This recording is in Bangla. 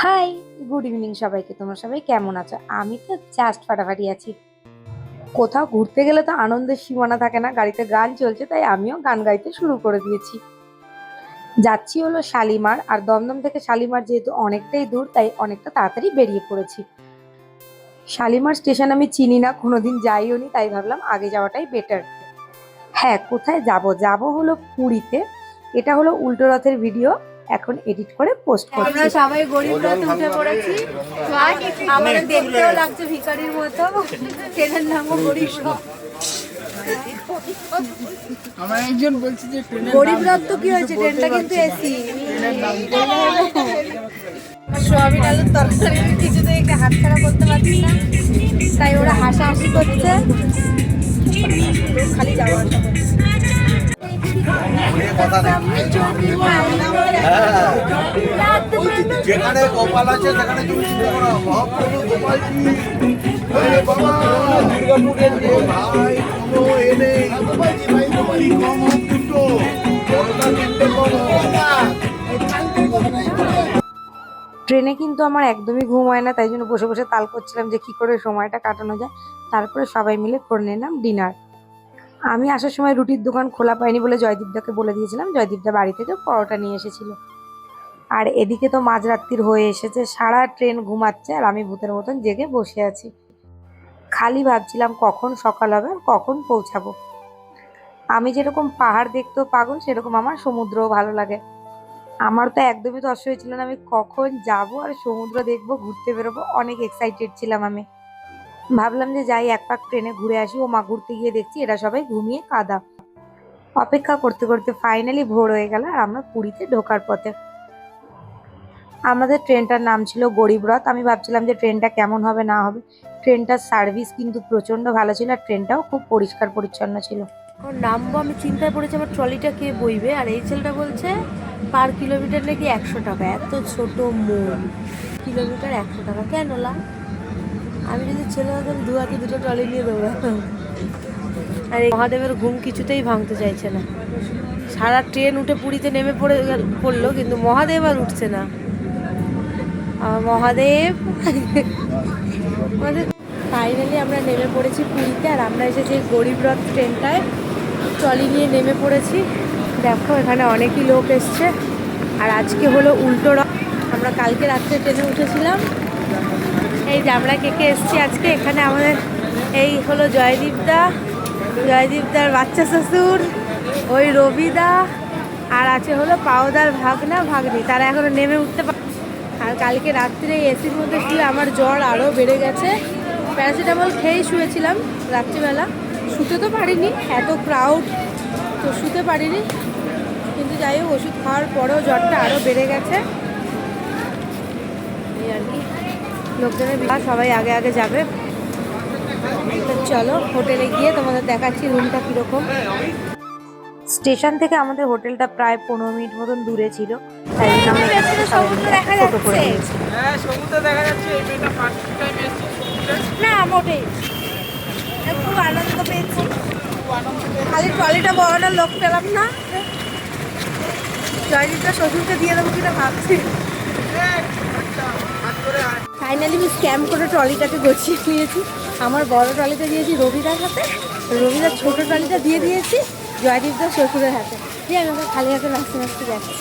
হাই, গুড ইভিনিং সবাইকে। তোমরা সবাই কেমন আছো? আমি তো জাস্ট ফাটাফাটি আছি। কোথাও ঘুরতে গেলে তো আনন্দের সীমানা থাকে না। গাড়িতে গান চলছে, তাই আমিও গান গাইতে শুরু করে দিয়েছি। যাচ্ছি হলো শালিমার, আর দমদম থেকে শালিমার যেহেতু অনেকটাই দূর, তাই অনেকটা তাড়াতাড়ি বেরিয়ে পড়েছি। শালিমার স্টেশন আমি চিনি না, কোনোদিন যাইও নি, তাই ভাবলাম আগে যাওয়াটাই বেটার। হ্যাঁ, কোথায় যাব? যাব হলো পুরীতে। এটা হলো উল্টো রথের ভিডিও, এখন এডিট করে পোস্ট করছি। আমরা সবাই গরিব রথে উঠে পড়েছি। আমাদের দেখতেও লাগছে ভিখারির মতো। ট্রেনের নামও গরিব রথ। আমার একজন বলছে যে গরিব রথ তো কি হয়েছে, ট্রেনটা কিন্তু এসি। সোয়াবিন আলুর তরকারি কিছুতে হাতছাড়া করতে পারছি না, তাই ওরা হাসাহাসি করছে, খালি যাওয়া আসা করছে। যেখানে গোপাল আছে সেখানে তুমি শুনে করো মহাপ্রভু গোপালজি বাবা দুর্গাপুরের যে ভাই কোনো এনে কি কম দুটো বড়টা তিনটে কম ট্রেনে কিন্তু আমার একদমই ঘুম হয় না, তাই জন্য বসে বসে তাল করছিলাম যে কি করে সময়টা কাটানো যায়। তারপরে সবাই মিলে করে নিলাম ডিনার। আমি আসার সময় রুটির দোকান খোলা পাইনি বলে জয়দীপদাকে বলে দিয়েছিলাম, জয়দীপদা বাড়ি থেকে পরোটা নিয়ে এসেছিল। আর এদিকে তো মাঝরাত্রির হয়ে এসেছে, সারা ট্রেন ঘুমাচ্ছে আর আমি ভূতের মতন জেগে বসে আছি। খালি ভাবছিলাম কখন সকাল হবে আর কখন পৌঁছাবো। আমি যেরকম পাহাড় দেখতেও পাগল, সেরকম আমার সমুদ্রও ভালো লাগে। আমার তো একদমই তর হয়েছিল না আমি কখন যাব আর সমুদ্র দেখবো, ঘুরতে বেরোবো, অনেক এক্সাইটেড ছিলাম আমি। ভাবলাম যে যাই এক পাক ট্রেনে ঘুরে আসি। ও মা, ঘুরতে গিয়ে দেখছি এরা সবাই ঘুমিয়ে কাদা। অপেক্ষা করতে করতে ফাইনালি ভোর হয়ে গেল আর আমরা পুরীতে ঢোকার পথে। আমাদের ট্রেনটার নাম ছিল গরিব রথ। আমি ভাবছিলাম যে ট্রেনটা কেমন হবে না হবে। ট্রেনটার সার্ভিস কিন্তু প্রচন্ড ভালো ছিল আর ট্রেনটাও খুব পরিষ্কার পরিচ্ছন্ন ছিল। নামবো, আমি চিন্তায় পড়েছি আমার ট্রলিটা কে বইবে। আর এই ছেলেটা বলছে পার কিলোমিটার নাকি 100 টাকা। এত ছোট মন, কিলোমিটার 100 টাকা কেন লা? আমি যদি ছেলে হতাম দু হাতে দুটো ট্রলি নিয়ে দৌড়াতাম। আর এই মহাদেবের ঘুম কিছুতেই ভাঙতে চাইছে না। সারা ট্রেন উঠে পুরীতে নেমে পড়লো, কিন্তু মহাদেব আর উঠছে না। মহাদেব ফাইনালি আমরা নেমে পড়েছি পুরীতে। আর আমরা এসেছি গরিব রথ ট্রেনটায়, ট্রলি নিয়ে নেমে পড়েছি। দেখো এখানে অনেকই লোক এসছে। আর আজকে হলো উল্টো রথ। আমরা কালকে রাত্রে ট্রেনে উঠেছিলাম। এই যে আমরা কে কে এসছি আজকে এখানে, আমাদের এই হলো জয়দীপদার বাচ্চা শ্বশুর, ওই রবিদা, আর আছে হলো পাওদার ভাগনা ভাগ্নি। তারা এখনো নেমে উঠতে পারে। আর কালকে রাত্রে এসির মধ্যে শুয়ে আমার জ্বর আরও বেড়ে গেছে। প্যারাসিটামল খেয়েই শুয়েছিলাম রাত্রিবেলা, শুতে তো পারিনি, এত ক্রাউড, তো শুতে পারিনি। কিন্তু যাই হোক, ওষুধ খাওয়ার পরেও জ্বরটা আরও বেড়ে গেছে। এই আর কি, লোকজনের বিবাহ, সবাই আগে আগে যাবে। তো চলো হোটেলে গিয়ে তোমাদের দেখাচ্ছি রুমটা কীরকম। স্টেশন থেকে আমাদের হোটেলটা প্রায় 15 মিনিট মতন দূরে ছিল, তাই জন্য আমরা এখান থেকে সবাই মিলে একটা টোটো করে নিয়েছি। হ্যাঁ সমুদ্র দেখা যাচ্ছে। এই মেয়েটা ফার্স্ট টাইম এসেছে সমুদ্রে। না মোটেই, খুব আনন্দ পেয়েছি। খালি ট্রলিটা বড়টার লোক পেলাম না। জয়দীপটা শ্বশুরকে দিয়ে দেবো কিনা ভাবছি। ফাইনালি আমি স্ক্যাম করে ট্রলিটাকে গুছিয়ে নিয়েছি। আমার বড় ট্রলিটা দিয়েছি রবিদার হাতে, রবিদার ছোটো ট্রলিটা দিয়ে দিয়েছি জয়দীপদার শ্বশুরের হাতে। দিয়ে আমি ওকে খালি হাতে নাচতে নাচতে যাচ্ছি।